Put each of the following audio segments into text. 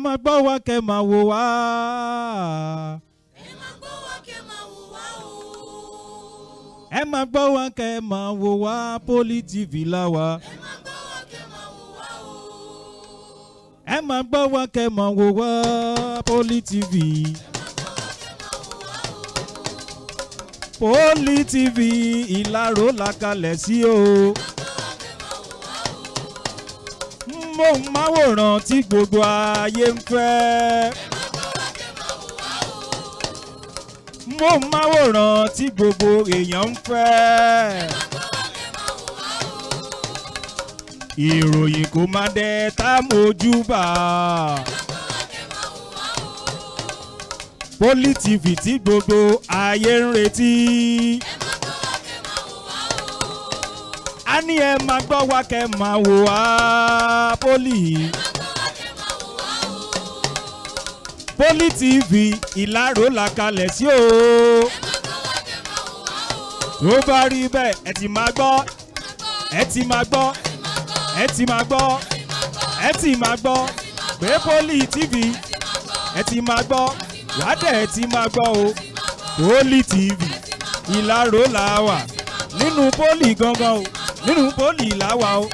máa gbọ́ wá kẹ́ máa wò wá. ẹ máa gbọ́ wá kẹ́ máa wò wá o. ẹ máa gbọ́ wá kẹ́ máa wò wá Poli TV la wà. ẹ máa gbọ́ wá kẹ́ máa wò wá o. ẹ máa gbọ́ wá kẹ́ máa wò wá Poli TV. Poli TV Ìlaró la kalẹ̀ sí o. Móhùnmáwòrán tí gbogbo ayé ń fẹ́. Móhùnmáwòrán tí gbogbo èèyàn ń fẹ́. Ìròyìn kò má dé tá mojú bá. Poli TV tí gbogbo ayé ń retí. A ní ẹ máa gbọ́ wá kẹ́ máa wò wá Poli. Poli TV Ìlaró la kalẹ̀ sí o. Tó bá rí bẹ́ẹ̀ ẹ ti máa gbọ́, ẹ ti máa gbọ́, ẹ ti máa gbọ́, ẹ ti máa gbọ́ pé Poli TV ẹ ti máa gbọ́, wádẹ̀ ẹ ti máa gbọ́ o. Poli TV Ìlaró la wà nínú Poli gangan o. Nínú Poli làwà o.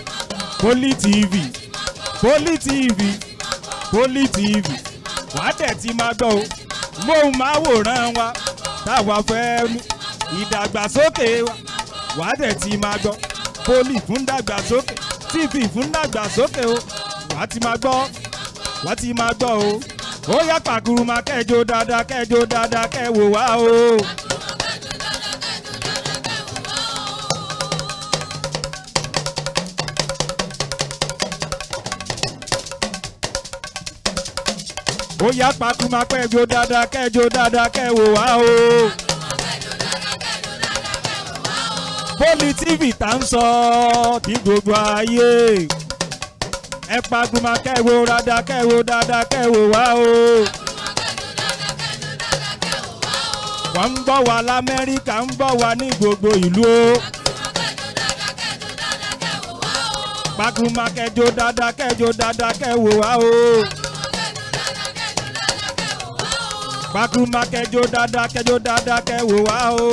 Poli TV, Poli TV, Poli TV wàá tẹ̀ tí máa gbọ́ o. Móhùnmáwòrán wa táwa fẹ́ mú ìdàgbàsókè wa wàá tẹ̀ tí máa gbọ́. Poli fún dàgbàsókè, TV fún dàgbàsókè o. Wàá ti máa gbọ́, wàá ti máa gbọ́ o. Ó yá pàkúrú máa kẹ́jọ dáadáa, kẹ́jọ dáadáa, kẹ́ wò wá o. Ó yá pàkú máa kẹ́jọ dáadáa, kẹ́jọ dáadáa, kẹ́ wò wá o. Poli TV tá ń sọ tí gbogbo ayé. Ẹ pàkú máa kẹ́wò dáadáa, kẹ́wò dáadáa, kẹ́ wò wá o. Wọ́n ń gbọ́ wa l'Amẹ́ríkà, ń gbọ́ wa ní gbogbo ìlú o. Pàkú máa kẹ́jọ dáadáa, kẹ́jọ dáadáa, kẹ́ wò wá o. Pàkú máa kẹ́jọ dáadáa, kẹ́jọ dáadáa, kẹ́ wò wá o.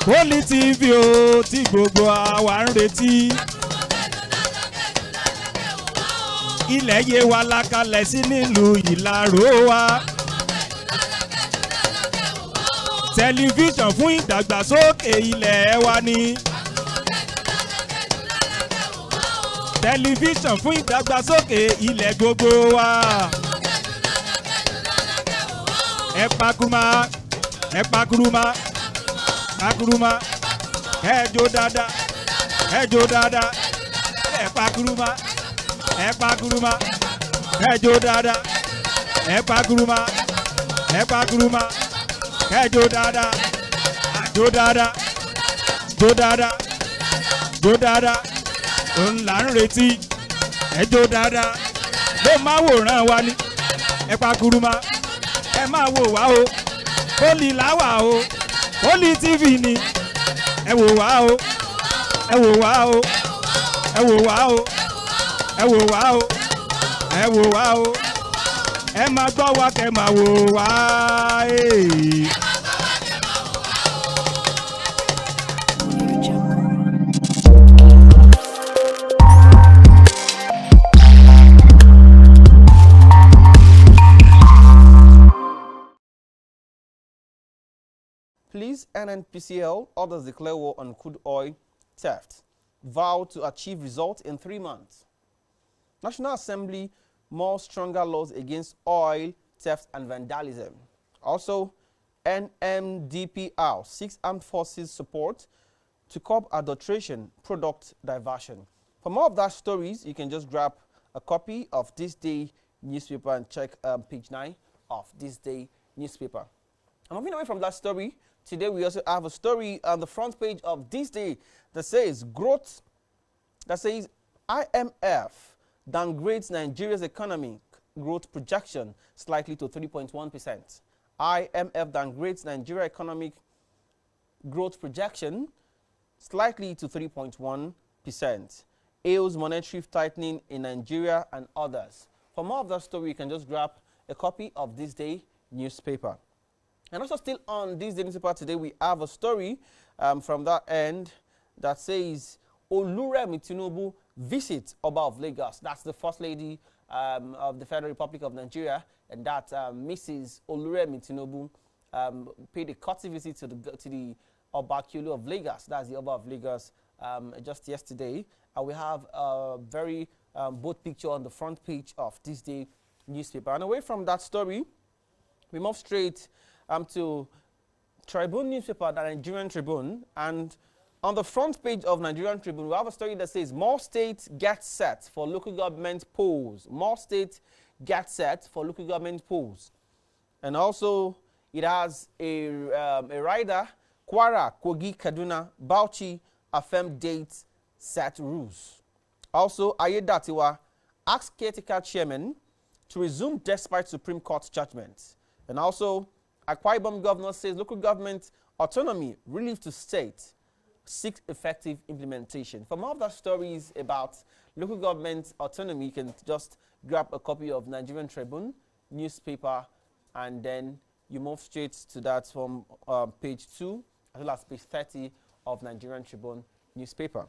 Poli TV o tí gbogbo àwa ń retí. Ilẹ̀ yé wa la kalẹ̀ sí nílùú Ìlaró wa. Tẹlifíṣàn fún ìdàgbàsókè ilẹ̀ wa ni. Tẹlifíṣàn fún ìdàgbàsókè ilẹ̀ gbogbo wa. Ẹ pàkúrúmá, ẹ pàkúrúmá, pàkúrúmá, kẹ́jọ dáadáa, kẹ́jọ dáadáa, ẹ pàkúrúmá, ẹ pàkúrúmá, kẹ́jọ dáadáa, ẹ pàkúrúmá, ẹ pàkúrúmá, kẹ́jọ dáadáa, àjọ dáadáa, jó dáadáa, jó dáadáa, òun là ń retí, ẹ jó dáadáa, ló máa wòran wa ni, ẹ pàkúrúmá, ẹ máa wò wá o, Poli làwà o, Poli TV ni, ẹ wò wá o, ẹ wò wá o, ẹ wò wá o, ẹ wò wá o, ẹ wò wá o, ẹ máa gbọ́ wá kẹ́ máa wò wá. Please, NNPCL orders declare war on crude oil theft. Vow to achieve results in 3 months. National Assembly more stronger laws against oil theft and vandalism. Also, NMDPR seeks armed forces support to curb adulteration, product diversion. For more of that stories, you can just grab a copy of This Day newspaper and check page 9 of This Day newspaper. I'm moving away from that story. Today we also have a story on the front page of This Day that says growth, that says IMF downgrades Nigeria's economic growth projection slightly to 3.1%. IMF downgrades Nigeria economic growth projection slightly to 3.1%. hails monetary tightening in Nigeria, and others. For more of that story, you can just grab a copy of This Day newspaper. And also still on This Day newspaper today, we have a story from that end that says Oluremi Tinubu visits Oba of Lagos. That's the First Lady of the Federal Republic of Nigeria, and that Mrs. Oluremi Tinubu paid a courtesy visit to the Oba Kyolu of Lagos. That's the Oba of Lagos just yesterday. And we have a very bold picture on the front page of This Day newspaper. And away from that story, we move straight to Tribune newspaper, the Nigerian Tribune. And on the front page of Nigerian Tribune, we have a story that says, more states get set for local government polls. More states get set for local government polls. And also, it has a rider, Kwara, Kogi, Kaduna, Bauchi, affirm dates, set rules. Also, Ayedatiwa asks caretaker chairman to resume despite Supreme Court judgment. And also, Akwa Ibom governor says local government autonomy relief to state seeks effective implementation. For more of the stories about local government autonomy, you can just grab a copy of Nigerian Tribune newspaper, and then you move straight to that from page 2 as well as page 30 of Nigerian Tribune newspaper.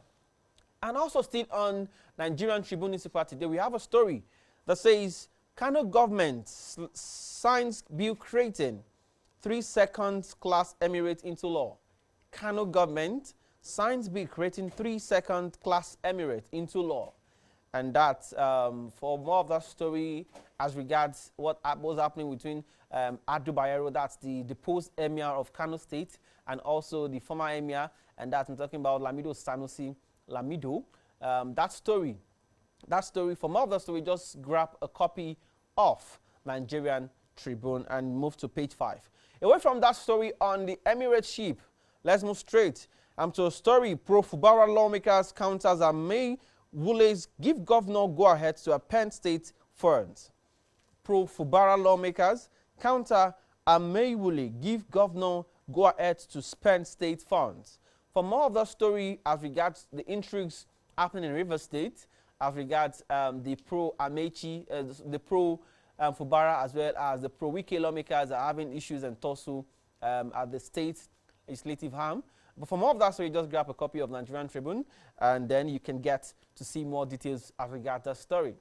And also still on Nigerian Tribune newspaper today, we have a story that says Kano government signs bill creating 3-second class emirate into law. Kano government signs bill creating 3-second class emirate into law. And that, for more of that story as regards what was happening between Adu Bayero, that's the deposed emir of Kano State, and also the former emir, and that I'm talking about Lamido Sanusi Lamido. That story, for more of that story, just grab a copy of Nigerian Tribune and move to page 5. Away from that story on the Emirateship, let's move straight to a story. Pro-Fubara lawmakers counters May Wule's give governor go-ahead to append state funds. Pro-Fubara lawmakers counter May Wule give governor go-ahead to spend state funds. For more of the story as regards the intrigues happening in Rivers State, as regards the pro-Amechi, the pro-Fubara, as well as the pro-Wike lawmakers are having issues and tussle at the state legislative arm. But for more of that story, just grab a copy of Nigerian Tribune, and then you can get to see more details as regards that story.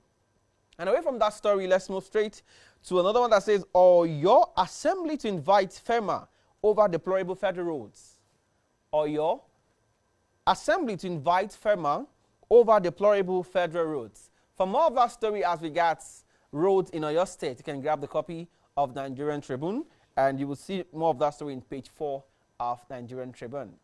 And away from that story, let's move straight to another one that says, Oyo Assembly to invite FEMA over deplorable federal roads. Oyo Assembly to invite FEMA over deplorable federal roads. For more of that story as regards roads in Oyo State, you can grab the copy of Nigerian Tribune, and you will see more of that story in page 4 of Nigerian Tribune.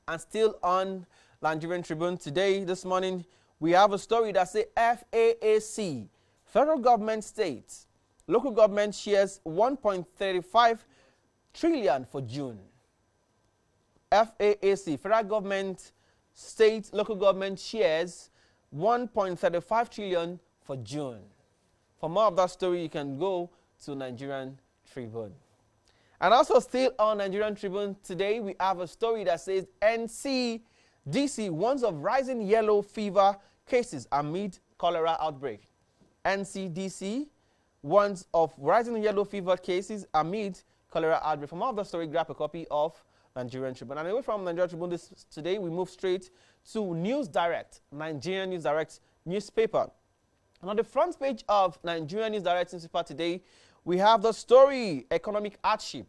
And still on Nigerian Tribune today, this morning, we have a story that says FAAC, federal government states, local government shares 1.35 trillion for June. FAAC, federal government, state, local government shares 1.35 trillion for June. For more of that story, you can go to Nigerian Tribune. And also still on Nigerian Tribune today, we have a story that says NCDC warns of rising yellow fever cases amid cholera outbreak. NCDC warns of rising yellow fever cases amid cholera outbreak. For more of the story, grab a copy of Nigerian Tribune. And away from Nigerian Tribune today, we move straight to News Direct, Nigerian News Direct newspaper. And on the front page of Nigerian News Direct newspaper today, we have the story, economic hardship.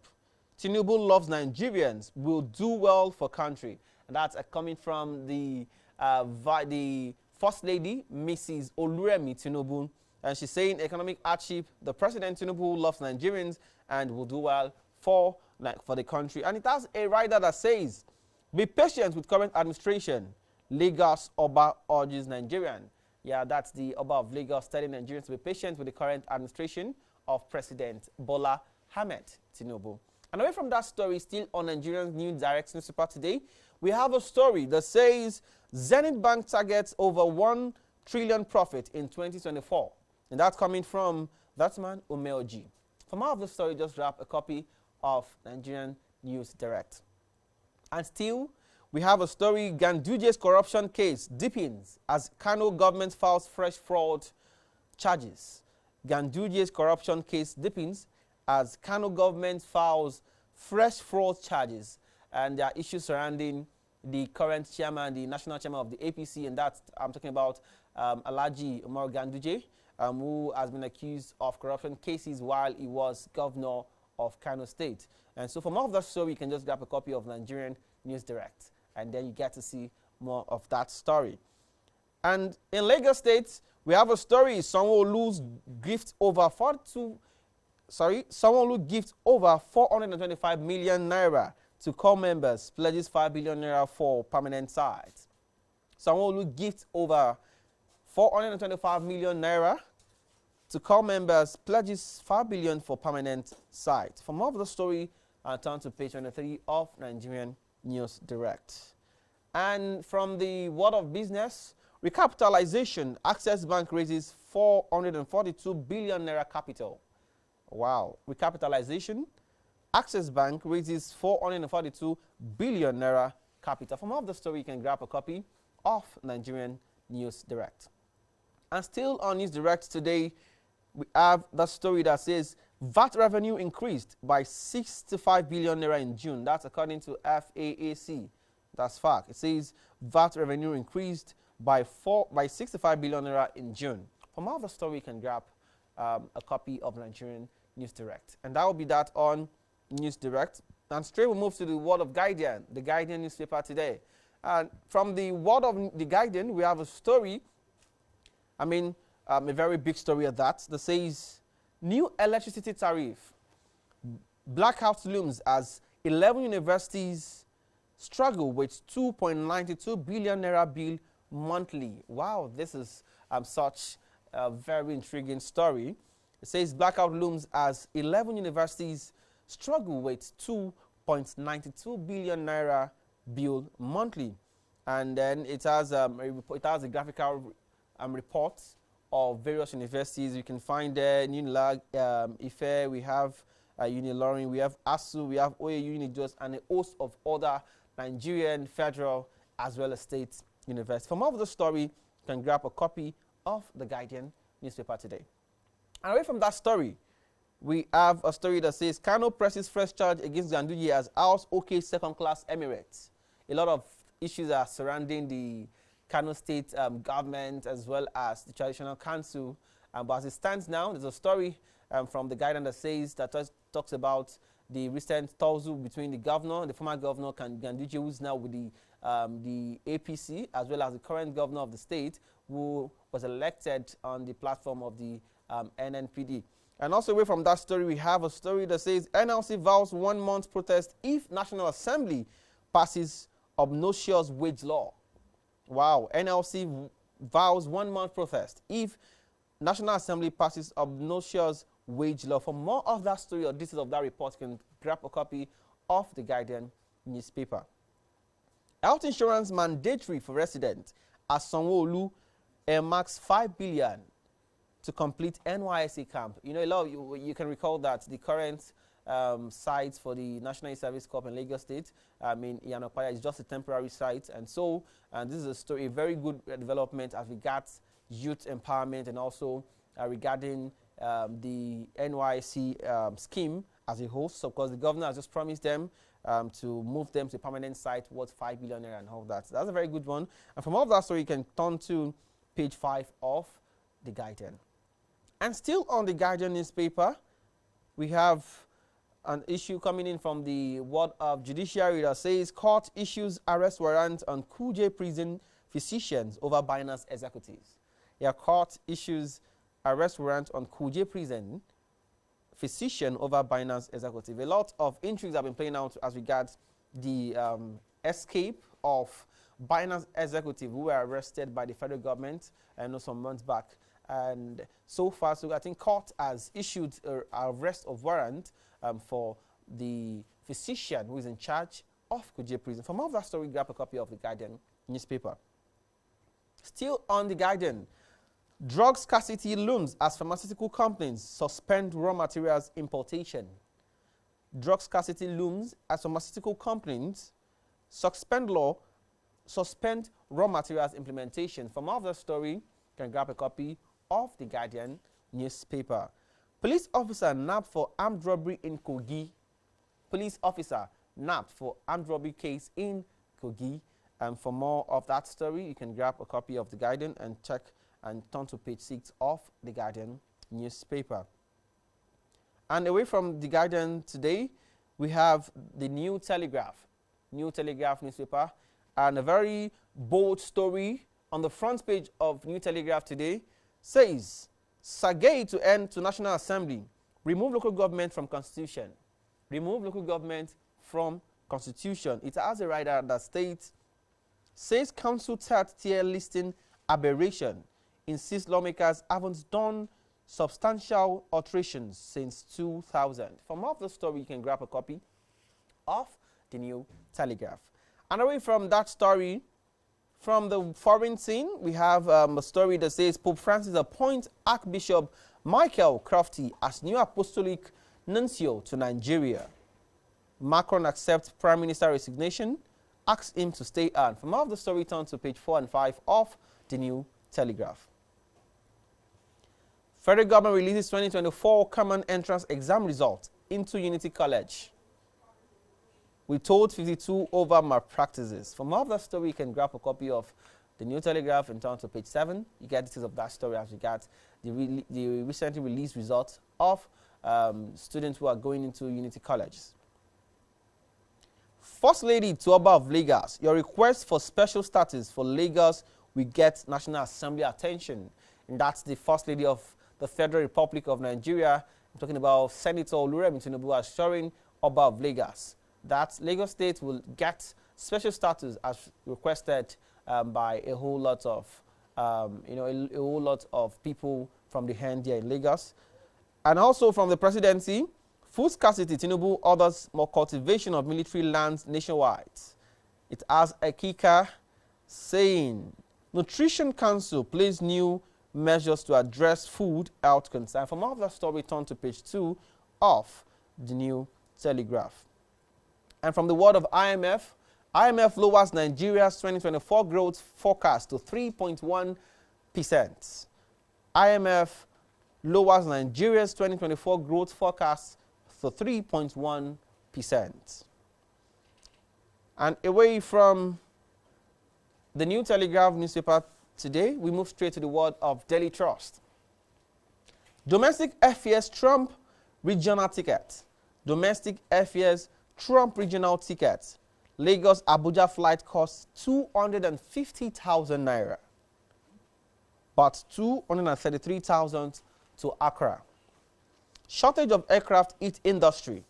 Tinubu loves Nigerians, will do well for country. And that's coming from the First Lady, Mrs. Oluremi Tinubu. And she's saying economic hardship, the President Tinubu loves Nigerians and will do well for the country. And it has a rider that says, be patient with current administration. Lagos Oba urges Nigerian. Yeah, that's the Oba of Lagos telling Nigerians to be patient with the current administration of President Bola Ahmed Tinubu. And away from that story, still on Nigerian News Direct newspaper today, we have a story that says Zenith Bank targets over 1 trillion profit in 2024. And that's coming from that man, Umeoji. For more of the story, just grab a copy of Nigerian News Direct. And still, we have a story, Ganduje's corruption case deepens as Kano government files fresh fraud charges. Ganduje's corruption case deepens as Kano government files fresh fraud charges. And there are issues surrounding the current chairman, the national chairman of the APC, and that's, I'm talking about Alhaji Umar Ganduje, who has been accused of corruption cases while he was governor of Kano State. And so for more of that story, you can just grab a copy of Nigerian News Direct, and then you get to see more of that story. And in Lagos State, we have a story, Sanwo-Olu's gift over 425 million naira to core members, pledges 5 billion naira for permanent sites. Sanwo-Olu gift over 425 million naira to core members, pledges 5 billion for permanent sites. For more of the story, I'll turn to page 23 of Nigerian News Direct. And from the world of business, recapitalization, Access Bank raises 442 billion naira capital. Wow. Recapitalization, Access Bank raises 442 billion naira capital. For more of the story, you can grab a copy of Nigerian News Direct. And still on News Direct today, we have the story that says VAT revenue increased by 65 billion naira in June. That's according to FAAC. That's fact. It says VAT revenue increased by 65 billion naira in June. For more of the story, you can grab a copy of Nigerian News Direct. And that will be that on News Direct. And straight we'll move to the world of Guardian, the Guardian newspaper today. And from the world of the Guardian, we have a story, a very big story at that says, new electricity tariff. Blackout looms as 11 universities struggle with 2.92 billion naira bill monthly. Wow, this is such a very intriguing story. It says blackout looms as 11 universities struggle with 2.92 billion naira bill monthly. And then it has a graphical report of various universities. You can find there Unilag, IFE, we have Unilorin, we have ASU, we have OAU Unijos, and a host of other Nigerian, federal, as well as state universities. For more of the story, you can grab a copy of the Guardian newspaper today. And away from that story, we have a story that says Kano presses fresh charge against Ganduje as house OK second-class Emirates. A lot of issues are surrounding the Kano State government as well as the traditional council. But as it stands now, there's a story from the Guardian that says that talks about the recent tussle between the governor, the former governor Ganduje, who's now with the APC, as well as the current governor of the state, who was elected on the platform of the NNPD. And also away from that story, we have a story that says NLC vows 1 month protest if National Assembly passes obnoxious wage law. Wow, NLC vows 1 month protest if National Assembly passes obnoxious wage law. For more of that story or details of that report, you can grab a copy of the Guardian newspaper. Health insurance mandatory for residents as Sanwo-Olu earmarks 5 billion to complete NYSC camp. You know, a lot of you can recall that the current site for the National Youth Service Corps in Lagos State, in Iyanokpaya, is just a temporary site. And so, this is a story, a very good development as regards youth empowerment and also regarding the NYSC scheme as a whole. So, because the governor has just promised them to move them to a permanent site worth 5 billion naira and all that. So that's a very good one. And from all of that story, you can turn to page 5 of the Guardian. And still on the Guardian newspaper, we have an issue coming in from the world of judiciary that says court issues arrest warrant on Kuje prison physicians over Binance executives. Yeah, court issues arrest warrant on Kuje prison physician over Binance executive. A lot of intrigues have been playing out as regards the escape of Binance executive who were arrested by the federal government some months back. And so far, so I think court has issued an arrest of warrant for the physician who is in charge of Kuje prison. For more of that story, grab a copy of the Guardian newspaper. Still on the Guardian, drug scarcity looms as pharmaceutical companies suspend raw materials importation. Drug scarcity looms as pharmaceutical companies suspend law suspend raw materials implementation. For more of the story, you can grab a copy of the Guardian newspaper. Police officer nabbed for armed robbery in Kogi. Police officer nabbed for armed robbery case in Kogi. And for more of that story, you can grab a copy of the Guardian and check and turn to page 6 of the Guardian newspaper. And away from the Guardian today, we have the New Telegraph newspaper, and a very bold story on the front page of New Telegraph today says, Sagay to end to National Assembly, remove local government from Constitution. Remove local government from Constitution. It has a rider that states, says council third tier listing aberration, insists lawmakers haven't done substantial alterations since 2000. For more of the story, you can grab a copy of the New Telegraph. And away from that story, from the foreign scene, we have a story that says Pope Francis appoints Archbishop Michael Crofty as new apostolic nuncio to Nigeria. Macron accepts Prime Minister resignation, asks him to stay on. For more of the story, turn to page 4 and 5 of the New Telegraph. Federal government releases 2024 common entrance exam results into Unity College. We told 52 over malpractices. For more of that story, you can grab a copy of the New Telegraph and turn to page 7. You get details of that story as regards the recently released results of students who are going into Unity colleges. First Lady to Oba of Lagos, your request for special status for Lagos will get National Assembly attention. And that's the First Lady of the Federal Republic of Nigeria. I'm talking about Senator Oluremi Tinubu assuring Oba of Lagos that Lagos State will get special status as requested by a whole lot of, a whole lot of people from the hand here in Lagos. And also from the presidency, food scarcity, Tinubu orders more cultivation of military lands nationwide. It has a kicker saying, Nutrition Council plays new measures to address food health concern. For more of that story, turn to page 2 of the New Telegraph. And from the word of IMF, IMF lowers Nigeria's 2024 growth forecast to 3.1%. IMF lowers Nigeria's 2024 growth forecast to 3.1%. And away from the New Telegraph newspaper today, we move straight to the word of Daily Trust. Domestic affairs Trump regional ticket. Domestic affairs Trump regional ticket. Lagos Abuja flight costs 250,000 naira, but 233,000 to Accra. Shortage of aircraft hit industry.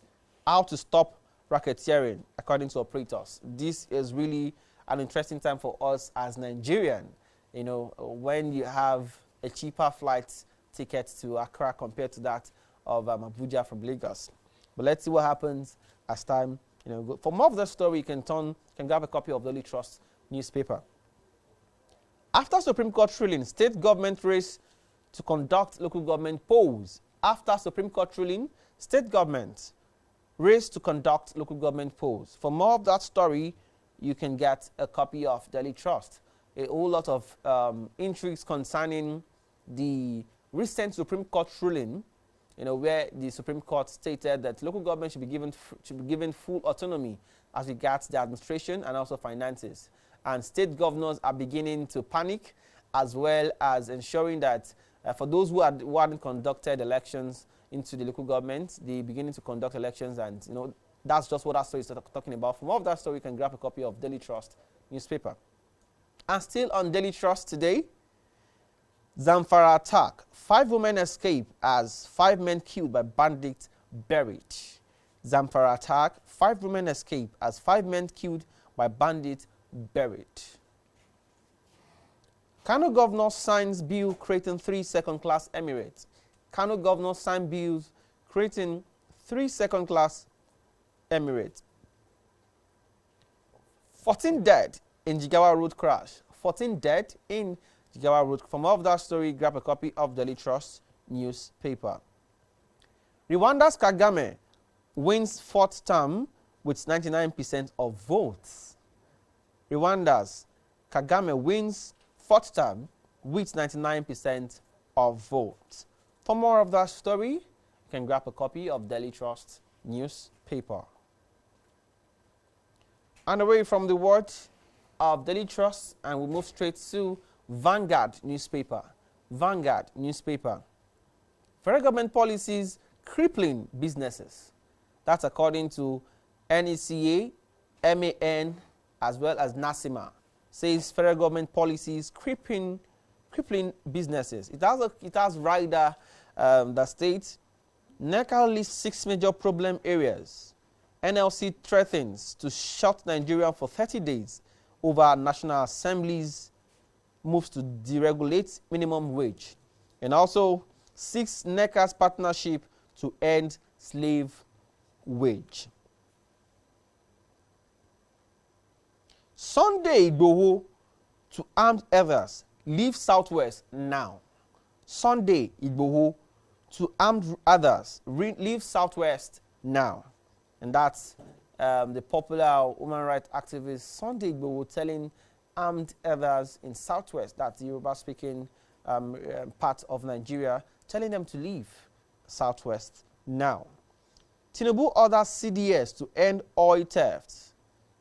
How to stop racketeering, according to operators. This is really an interesting time for us as Nigerian. You know, when you have a cheaper flight ticket to Accra compared to that of Abuja from Lagos. But let's see what happens as time, goes. For more of the story, you can grab a copy of the Daily Trust newspaper. After Supreme Court ruling, state government race to conduct local government polls. After Supreme Court ruling, state government race to conduct local government polls. For more of that story, you can get a copy of Daily Trust. A whole lot of intrigues concerning the recent Supreme Court ruling, where the Supreme Court stated that local government should be given full autonomy as regards the administration and also finances. And state governors are beginning to panic, as well as ensuring that for those who hadn't conducted elections into the local government, they're beginning to conduct elections, and that's just what that story is talking about. For more of that story, you can grab a copy of Daily Trust newspaper. And still on Daily Trust today, Zamfara attack. 5 women escape as 5 men killed by bandits buried. Zamfara attack. 5 women escape as 5 men killed by bandits buried. Kano governor signs bill creating 3 second-class emirates. Kano governor signed bills creating 3 second-class emirates. 14 dead in Jigawa road crash. 14 dead in Jigawa road. For more of that story, grab a copy of Daily Trust newspaper. Rwanda's Kagame wins 4th term with 99% of votes. Rwanda's Kagame wins fourth term with 99% of votes. For more of that story, you can grab a copy of Daily Trust newspaper. And away from the word of Daily Trust, and we move straight to Vanguard newspaper. Vanguard newspaper. Federal government policies crippling businesses. That's according to NECA, MAN, as well as NASIMA. Says federal government policies crippling businesses. It has rider that states NECA lists 6 major problem areas. NLC threatens to shut Nigeria for 30 days over National Assembly's moves to deregulate minimum wage. And also 6 NECA's partnership to end slave wage. Sunday Igboho to armed others. Leave Southwest now. Sunday Igboho to armed others. Leave Southwest now. And that's the popular human rights activist Sunday Igboho telling armed others in Southwest, that's the Yoruba-speaking part of Nigeria, telling them to leave Southwest now. Tinubu orders CDS to end oil theft.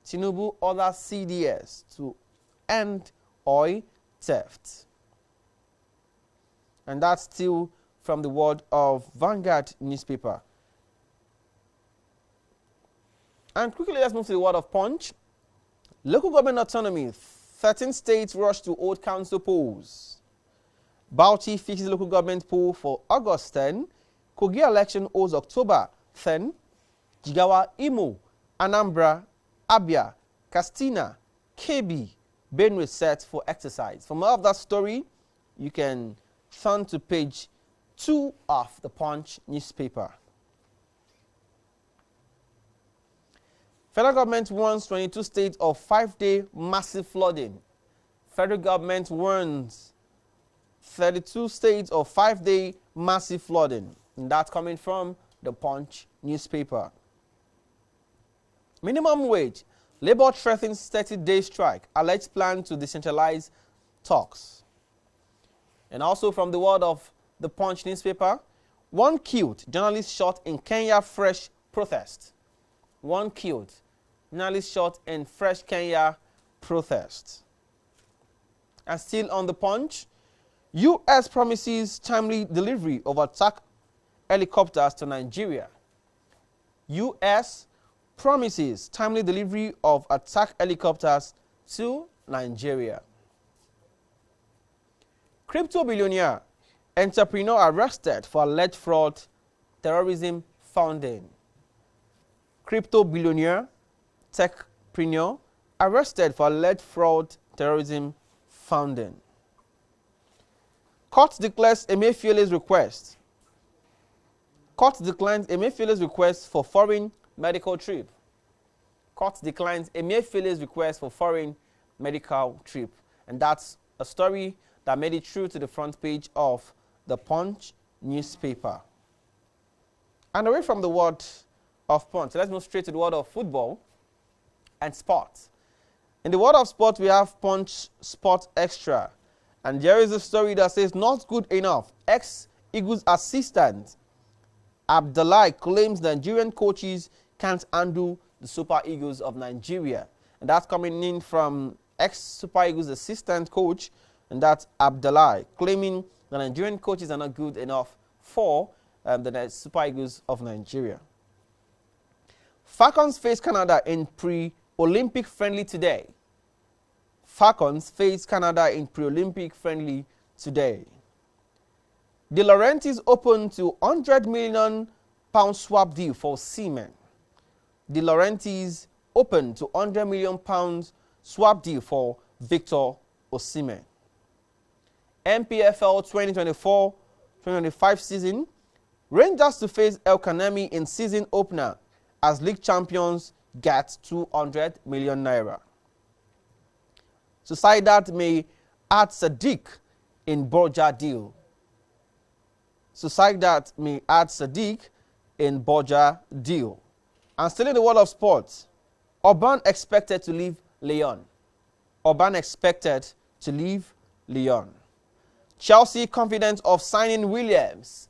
Tinubu orders CDS to end oil theft. And that's still from the word of Vanguard newspaper. And quickly, let's move to the word of Punch. Local government autonomy. 13 states rush to hold council polls. Bauchi fixes local government poll for August 10. Kogi election holds October 10. Jigawa, Imo, Anambra, Abia, Katsina, Kebbi, Benue set for exercise. For more of that story, you can turn to page 2 of the Punch newspaper. Federal government warns 22 states of 5-day massive flooding. Federal government warns 32 states of 5-day massive flooding. And that's coming from the Punch newspaper. Minimum wage. Labour threatens 30-day strike. Alleged plan to decentralize talks. And also from the word of the Punch newspaper, 1 killed, journalist shot in Kenya fresh protest. 1 killed, journalist shot in fresh Kenya protest. And still on the Punch, U.S. promises timely delivery of attack helicopters to Nigeria. U.S. promises timely delivery of attack helicopters to Nigeria. Crypto billionaire, entrepreneur arrested for alleged fraud, terrorism funding. Crypto billionaire, techpreneur, arrested for alleged fraud, terrorism funding. Court declares Emefiele's request. Court declines Emefiele's request for foreign medical trip. Court declines Emefiele's request for foreign medical trip. And that's a story that made it through to the front page of the Punch newspaper. And away from the word of Punch, let's move straight to the word of football and sports. In the world of sport, we have Punch Sport Extra. And there is a story that says, not good enough. Ex-Eagles assistant Abdullahi claims Nigerian coaches can't handle the Super Eagles of Nigeria. And that's coming in from ex-Super Eagles assistant coach, and that's Abdullahi, claiming the Nigerian coaches are not good enough for the Super Eagles of Nigeria. Falcons face Canada in pre-Olympic friendly today. Falcons face Canada in pre-Olympic friendly today. De Laurentiis open to £100 million swap deal for Seamen. De Laurentiis open to £100 million swap deal for Victor Osimhen. MPFL 2024-2025 season, Rangers to face El Kanemi in season opener as league champions get 200 million naira. Sociedad may add Sadiq in Borja deal. Sociedad may add Sadiq in Borja deal. And still in the world of sports, Orban expected to leave Lyon. Orban expected to leave Lyon. Chelsea confident of signing Williams.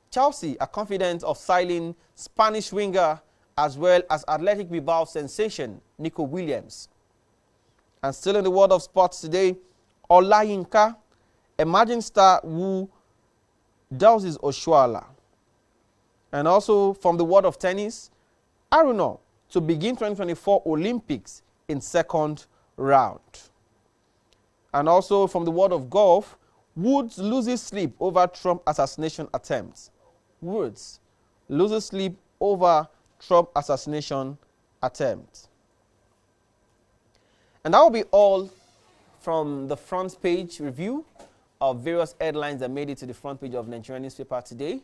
Chelsea are confident of signing Spanish winger as well as Athletic Bilbao sensation Nico Williams. And still in the world of sports today, Olayinka, emerging star who douses Oshuala. And also from the world of tennis, Aruna to begin 2024 Olympics in second round. And also from the world of golf, Woods loses sleep over Trump assassination attempts. Woods loses sleep over Trump assassination attempt. And that will be all from the front page review of various headlines that made it to the front page of Nigerian newspaper today.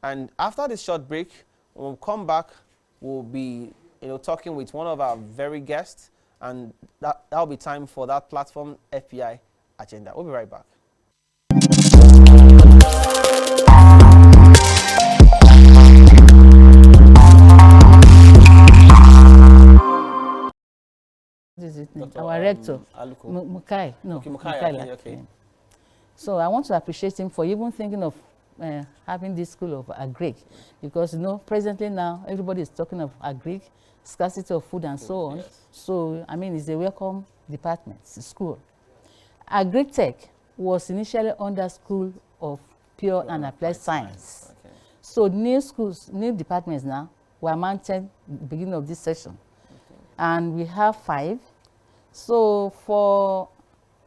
And after this short break, when we come back, we'll be talking with one of our very guests, and that'll be time for that platform FPI agenda. We'll be right back. This is our rector, Mukai. No, Okay, Mukai. okay. So I want to appreciate him for even thinking of having this school of agric, because presently now everybody is talking of agric, scarcity of food and so on. Yes. So I mean, it's a welcome department, school. Agric Tech was initially under School of Pure and Applied Science. Okay. So new schools, new departments now were mounted beginning of this session. Okay. And we have 5. So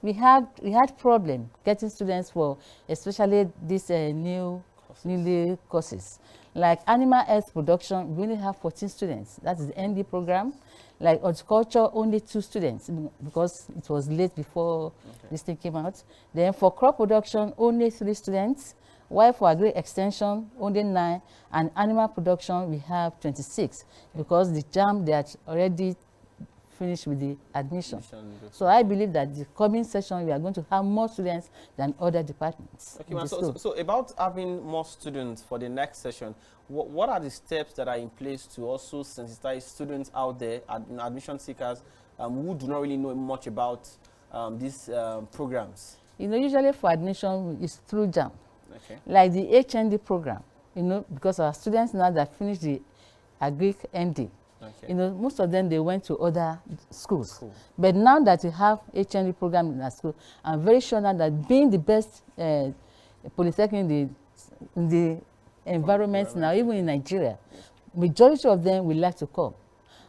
we had problem getting students for especially these newly courses. Like animal health production, we only have 14 students. That is the ND program. Like horticulture, only 2 students because it was late before this thing came out. Then for crop production, only 3 students. While for agri extension, only 9. And animal production, we have 26 because the JAM, they are already finished with the admission. So I believe that the coming session, we are going to have more students than other departments. Okay, so about having more students for the next session, what are the steps that are in place to also sensitize students out there, admission seekers, who do not really know much about these programs? Usually for admission, it's through JAM. Okay. Like the HND program, because our students now that finish the Agric ND, Okay. most of them, they went to other schools. Cool. But now that we have HND program in our school, I'm very sure now that being the best polytechnic in the environment now, even in Nigeria, majority of them will like to come.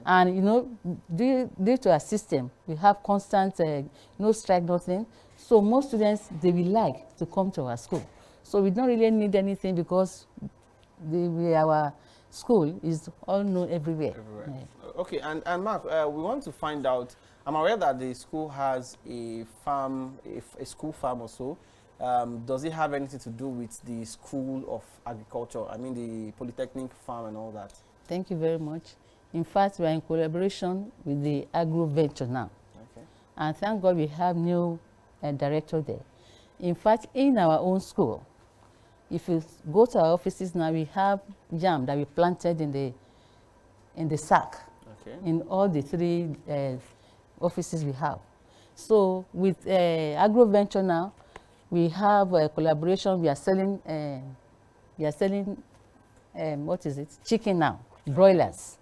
And, due to our system, we have constant, no strike, nothing. So most students, they will like to come to our school. So we don't really need anything because our school is all known everywhere. Yeah. Okay, and Mark, we want to find out, I'm aware that the school has a farm, a school farm or so. Does it have anything to do with the School of Agriculture? I mean the Polytechnic farm and all that? Thank you very much. In fact, we are in collaboration with the Agro Venture now. Okay. And thank God we have new director there. In fact, in our own school, if you go to our offices now, we have jam that we planted in the sack. Okay. In all the 3 offices we have. So with Agro Venture now, we have a collaboration. We are selling what is it? Chicken now, broilers.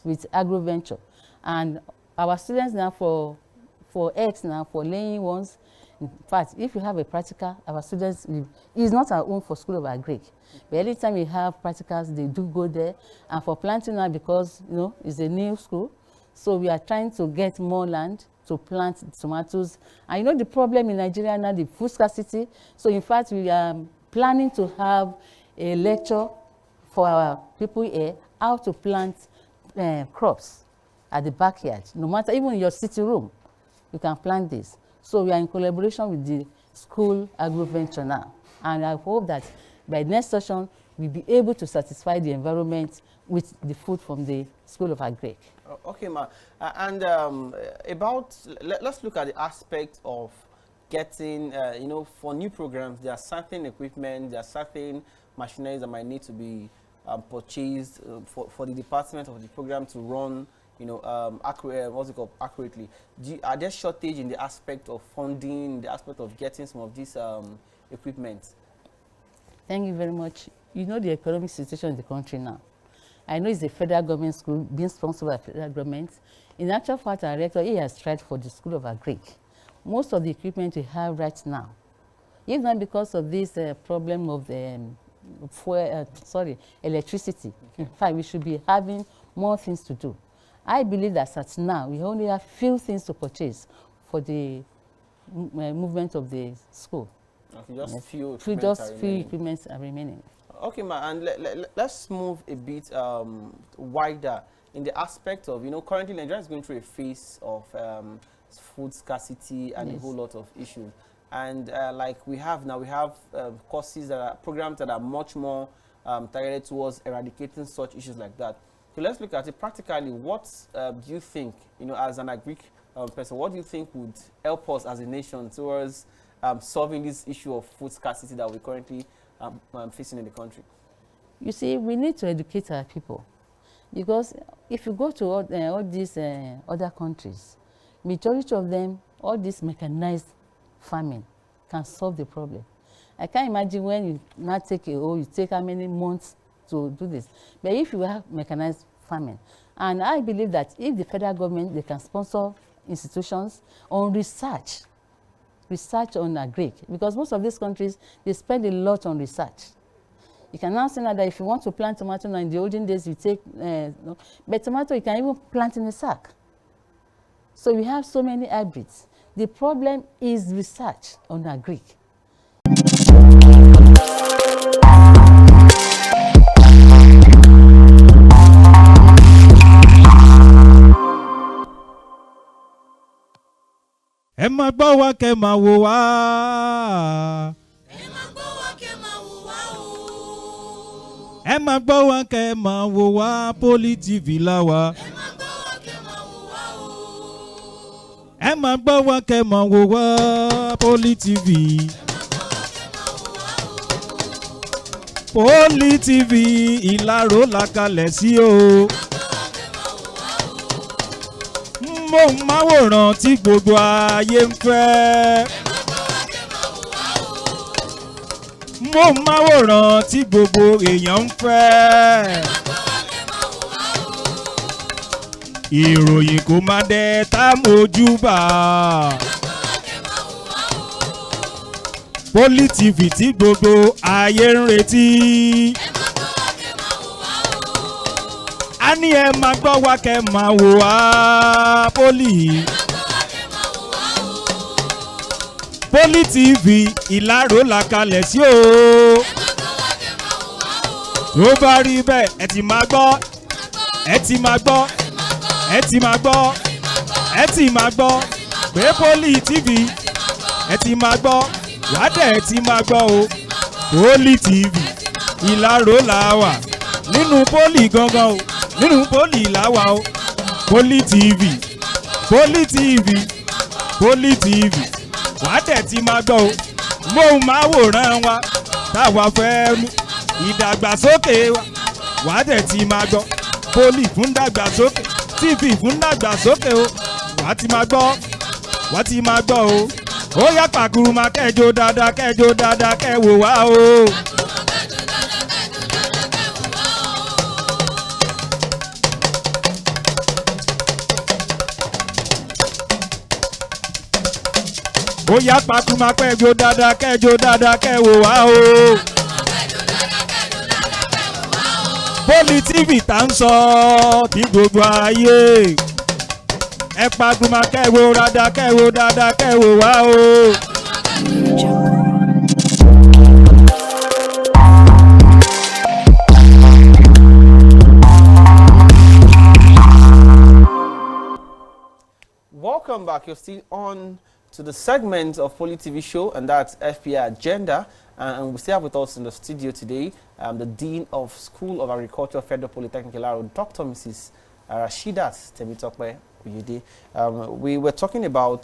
With Agro Venture, and our students now for eggs now for laying ones. In fact, if you have a practical, our students, it's not our own for School of Agric. But anytime we have practicals, they do go there. And for planting now, because, it's a new school, so we are trying to get more land to plant tomatoes. And the problem in Nigeria now, the food scarcity. So in fact, we are planning to have a lecture for our people here, how to plant crops at the backyard. No matter, even in your sitting room, you can plant this. So we are in collaboration with the School Agro Venture now. And I hope that by next session, we'll be able to satisfy the environment with the food from the School of Agric. Okay, Ma. And let's look at the aspect of getting, for new programs, there are certain equipment, there are certain machineries that might need to be purchased for the department of the program to run accurately. Are there shortage in the aspect of funding, the aspect of getting some of this equipment? Thank you very much. You know the economic situation in the country now. I know it's a federal government school being sponsored by the federal government. In actual fact, our rector, he has tried for the School of Agric. Most of the equipment we have right now, if not because of this problem of the electricity. Okay. In fact, we should be having more things to do. I believe that at now, we only have few things to purchase for the movement of the school. Okay, just yes. few equipments are remaining. Okay, ma, and let's move a bit wider in the aspect of, currently Nigeria is going through a phase of food scarcity and a whole lot of issues. And like we have courses programs that are much more targeted towards eradicating such issues like that. So let's look at it practically. What do you think, as an agric person, what do you think would help us as a nation towards solving this issue of food scarcity that we're currently facing in the country? You see, we need to educate our people, because if you go to all these other countries, majority of them, all this mechanized farming can solve the problem. I can't imagine when you now you take how many months to do this. But if you have mechanized farming, and I believe that if the federal government, they can sponsor institutions on research on agric, because most of these countries, they spend a lot on research. You can now say now that if you want to plant tomato now, in the olden days you take, but tomato you can even plant in a sack. So we have so many hybrids. The problem is research on agric. Ẹ máa gbọ́ wá kẹ́ máa wò wá. Ẹ máa gbọ́ wá kẹ́ máa wò wá o. Ẹ máa gbọ́ wá kẹ́ máa wò wá, Poli TV la wà. Ẹ máa gbọ́ wá kẹ́ máa wò wá o. Ẹ máa gbọ́ wá kẹ́ máa wò wá, Poli TV. Poli TV Ìlaró la kalẹ̀ sí o. Móhùnmáwòrán tí gbogbo ayé ń fẹ́. Móhùnmáwòrán tí gbogbo èèyàn ń fẹ́. Ìròyìn kò má dé tá mojú bá. Poli TV tí gbogbo ayé ń retí. A ní ẹ máa gbọ́ wá kẹ́ máa wò wá, Poli. Poli TV Ìlaró la kalẹ̀ sí o. Tó bá rí bẹ́ẹ̀ ẹ ti máa gbọ́, ẹ ti máa gbọ́, ẹ ti máa gbọ́, ẹ ti máa gbọ́ pé Poli TV ẹ ti máa gbọ́, wádẹ̀ ẹ ti máa gbọ́ o. Poli TV Ìlaró la wà nínú Poli gangan o. Nínú Poli làwà o. Poli TV, Poli TV, Poli TV, wàá dẹ̀ ti máa gbọ́ o. Móhùnmáwòrán wa táwa fẹ́ mú ìdàgbàsókè wa, wàá dẹ̀ ti máa gbọ́. Poli fún dàgbàsókè, TV fún dàgbàsókè o. Wàá ti máa gbọ́, wàá ti máa gbọ́ o. Ó yá pàkúrúmà kẹjọ dáadáa, kẹjọ dáadáa, kẹwò wá o. Ó yá pàkúrúmà kẹjọ dáadáa, kẹjọ dáadáa, kẹwò wá o. Poli TV tá ń sọ tí gbogbo ayé. Ẹ pàkúrúmà kẹwò dáadáa, kẹwò dáadáa, kẹwò wá o. Welcome back. You're still on to the segment of Poli TV show, and that's FPI Agenda. And we still have with us in the studio today the Dean of School of Agriculture, Federal Polytechnic Ìlaró, Dr. Mrs. Rasheedat Temitope Oyede. We were talking about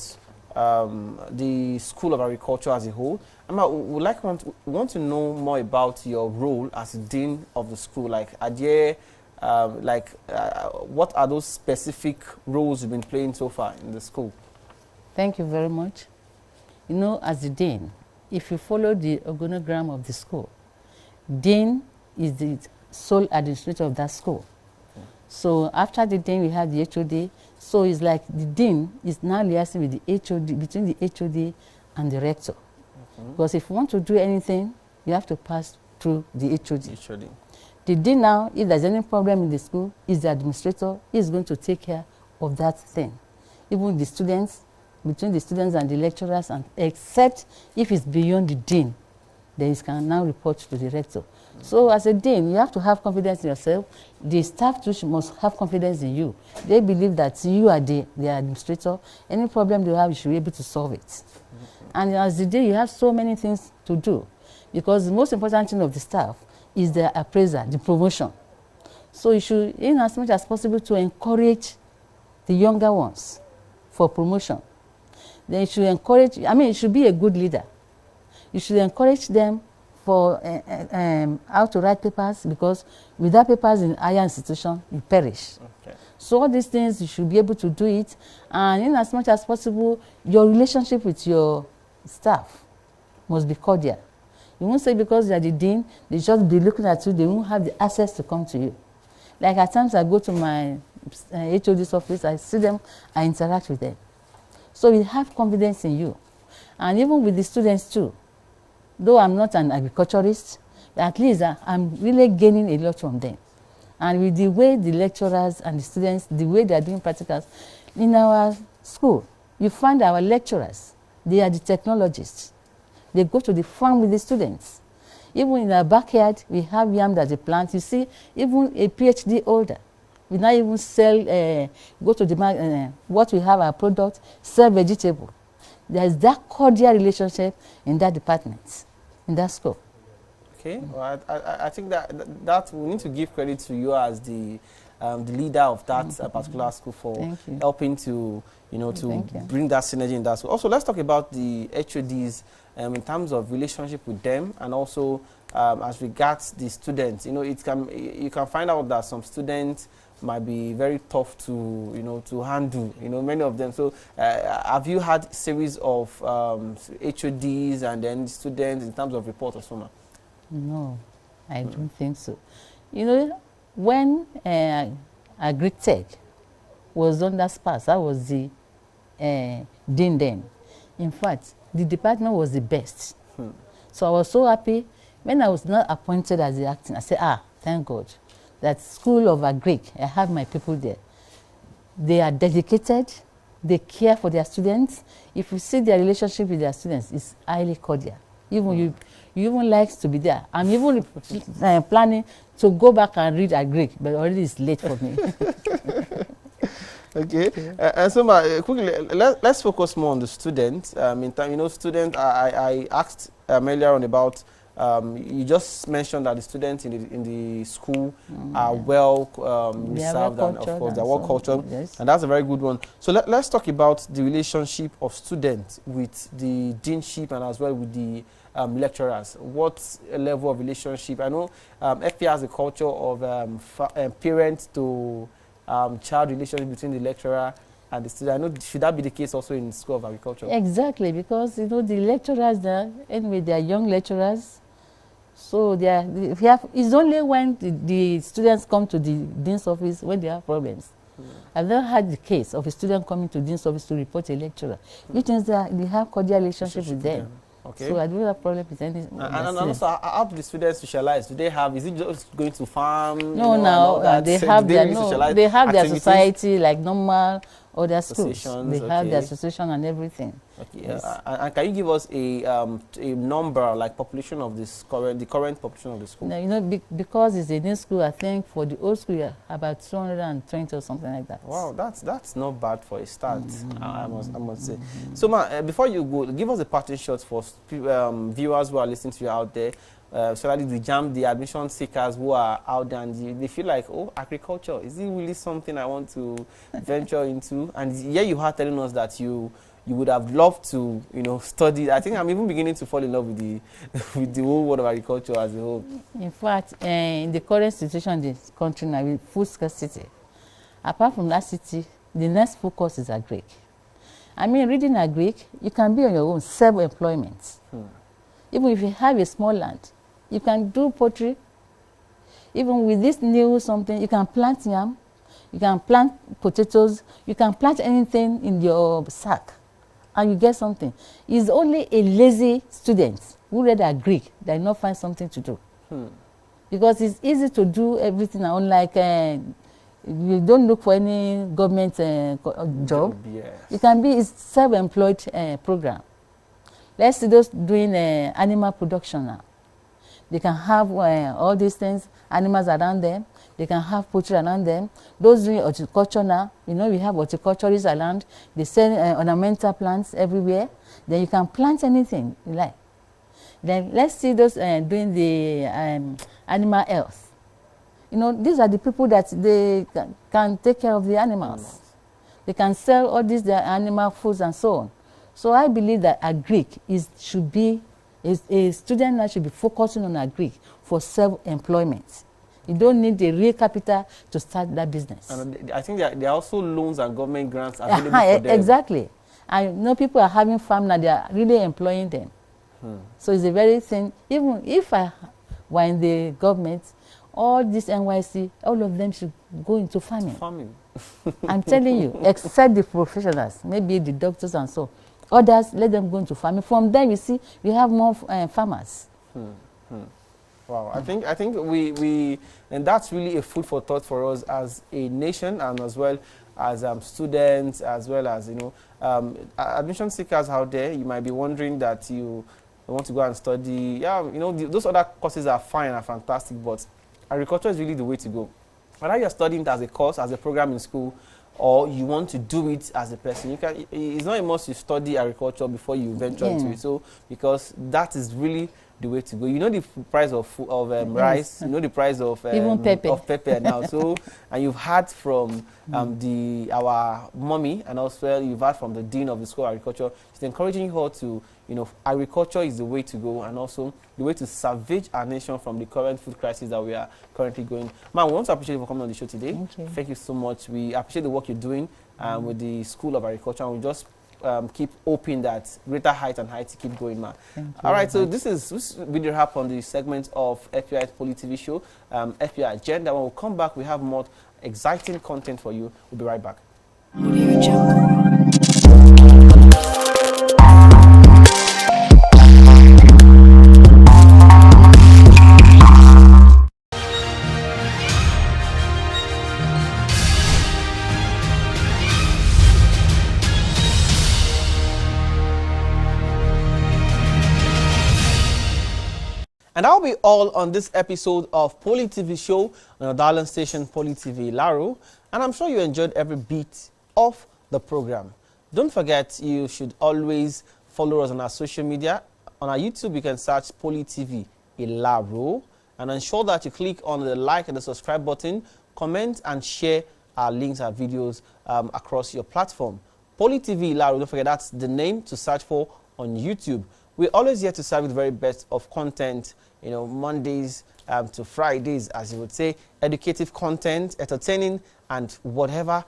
the School of Agriculture as a whole. We want to know more about your role as Dean of the school. Like, are there what are those specific roles you've been playing so far in the school? Thank you very much. You know, as the dean, if you follow the organogram of the school, dean is the sole administrator of that school. Okay. So after the dean, we have the HOD. So it's like the dean is now liaising with the HOD, between the HOD and the rector. Okay. Because if you want to do anything, you have to pass through the HOD. The dean now, if there's any problem in the school, is the administrator, is going to take care of that thing. Even the students, between the students and the lecturers, and except if it's beyond the dean, then you can now report to the rector. So as a dean, you have to have confidence in yourself. The staff too must have confidence in you. They believe that you are the administrator. Any problem they have, you should be able to solve it. And as the dean, you have so many things to do, because the most important thing of the staff is the appraiser, the promotion. So you should, in as much as possible, to encourage the younger ones for promotion. Then you should encourage, you should be a good leader. You should encourage them for how to write papers, because without papers in higher institution, you perish. Okay. So all these things, you should be able to do it. And in as much as possible, your relationship with your staff must be cordial. You won't say because you are the dean, they just be looking at you, they won't have the access to come to you. Like at times I go to my HOD's office, I see them, I interact with them. So we have confidence in you. And even with the students too, though I'm not an agriculturist, at least I'm really gaining a lot from them. And with the way the lecturers and the students, the way they are doing practicals, in our school, you find our lecturers, they are the technologists. They go to the farm with the students. Even in our backyard, we have yam that they plant. You see, even a PhD holder, we now even sell, go to the market, what we have, our product, sell vegetable. There is that cordial relationship in that department, in that school. Okay, well, I think that we need to give credit to you as the leader of that particular school for helping to, bring that synergy in that school. Also, let's talk about the HODs in terms of relationship with them, and also as regards the students. You can find out that some students might be very tough to handle, many of them. So have you had series of HODs and then students in terms of report or so? No, I don't think so. When Agri-Tech was under SPAS, I was the dean then. In fact, the department was the best. So I was so happy when I was not appointed as the acting. I said, thank God that School of Agric, I have my people there. They are dedicated, they care for their students. If you see their relationship with their students, it's highly cordial. Even you even like to be there. I'm even planning to go back and read Agric, but already it's late for me. Okay. And so, quickly, let's focus more on the students. Students, I asked earlier on about, you just mentioned that the students in the school are well served, and of course they're well cultured, yes. And that's a very good one. So let's talk about the relationship of students with the deanship and as well with the lecturers. What level of relationship? I know FP has a culture of parent to child relationship between the lecturer and the student. I know, should that be the case also in School of Agriculture? Exactly, because the lecturers there, anyway, they are young lecturers. So it's only when the students come to the dean's office when they have problems. I've never had the case of a student coming to the dean's office to report a lecturer, which means that they have cordial relationship with them. Okay. So I don't have problem with any. And also, how do the students socialize? Do they have? Is it just going to farm? No, they have their society like normal other schools. They have their association and everything. Okay. Yes. And can you give us a number, like population of the current population of the school? No, because it's a new school. I think for the old school, about 220 or something like that. Wow, that's not bad for a start. I must say. So, before you go, give us a parting shot for viewers who are listening to you out there. So that the admission seekers who are out there and they feel like, oh, agriculture, is it really something I want to venture into? And here you are telling us that you you would have loved to, you know, study. I think I'm even beginning to fall in love with the with the whole world of agriculture as a whole. In fact, in the current situation in this country now with food scarcity, apart from that city, the next focus is agric. I mean, reading agric, you can be on your own, self-employment. Even if you have a small land, you can do pottery. Even with this new something, you can plant yam, you can plant potatoes, you can plant anything in your sack, and you get something. It's only a lazy student who read agric that will not find something to do. Because it's easy to do everything, unlike you don't look for any government job. Yes. It can be a self-employed program. Let's see those doing animal production now. They can have all these things, animals around them. They can have poultry around them. Those doing horticulture now, you know, we have horticulturists around. They sell ornamental plants everywhere. Then you can plant anything you like. Then let's see those doing the animal health. You know, these are the people that they can take care of the animals. They can sell all these animal foods and so on. So I believe that agric should be, a student now should be focusing on agric for self-employment. You don't need the real capital to start that business. And I think there are also loans and government grants available for them. Exactly. I know people are having farm now, they are really employing them. So it's a very thing. Even if I were in the government, all this NYC, all of them should go into farming. I'm telling you, except the professionals, maybe the doctors and so. Others, let them go into farming. From there, you see, we have more farmers. Wow, I think we and that's really a food for thought for us as a nation, and as well as students, as well as, you know, admission seekers out there. You might be wondering that you want to go and study. Yeah, you know, those other courses are fine and fantastic, but agriculture is really the way to go. Whether you're studying it as a course, as a program in school, or you want to do it as a person, you can. It's not a must you study agriculture before you venture into it. So, because that is really the way to go. You know the price of rice. You know the price of even pepper now. So, and you've heard from our mommy, and also you've heard from the dean of the School of Agriculture. She's encouraging you all to, you know, agriculture is the way to go, and also the way to salvage our nation from the current food crisis that we are currently going. Ma'am, we want to appreciate you for coming on the show today. Thank you so much. We appreciate the work you're doing with the School of Agriculture, and we just keep hoping that greater height and heights keep going, man. All right, so this video wrap on the segment of FPI's Poly TV show, FPI Agenda. When we come back, we have more exciting content for you. We'll be right back. Audio Jungle. And that'll be all on this episode of Poly TV show on our darling station Poly TV Laro. And I'm sure you enjoyed every bit of the program. Don't forget, you should always follow us on our social media. On our YouTube, you can search Poly TV Ilaro, and ensure that you click on the like and the subscribe button, comment and share our links and videos across your platform. Poly TV Ilaro, don't forget that's the name to search for on YouTube. We're always here to serve you the very best of content, you know, Mondays to Fridays, as you would say, educative content, entertaining, and whatever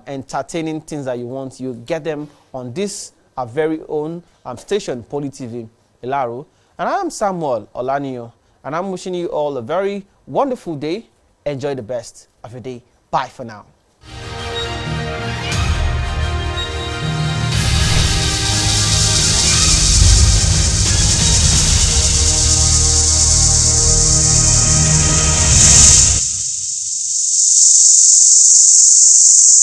entertaining things that you want, you get them on this, our very own station, Poly TV Ilaro. And I am Samuel Olanio, and I'm wishing you all a very wonderful day. Enjoy the best of your day. Bye for now.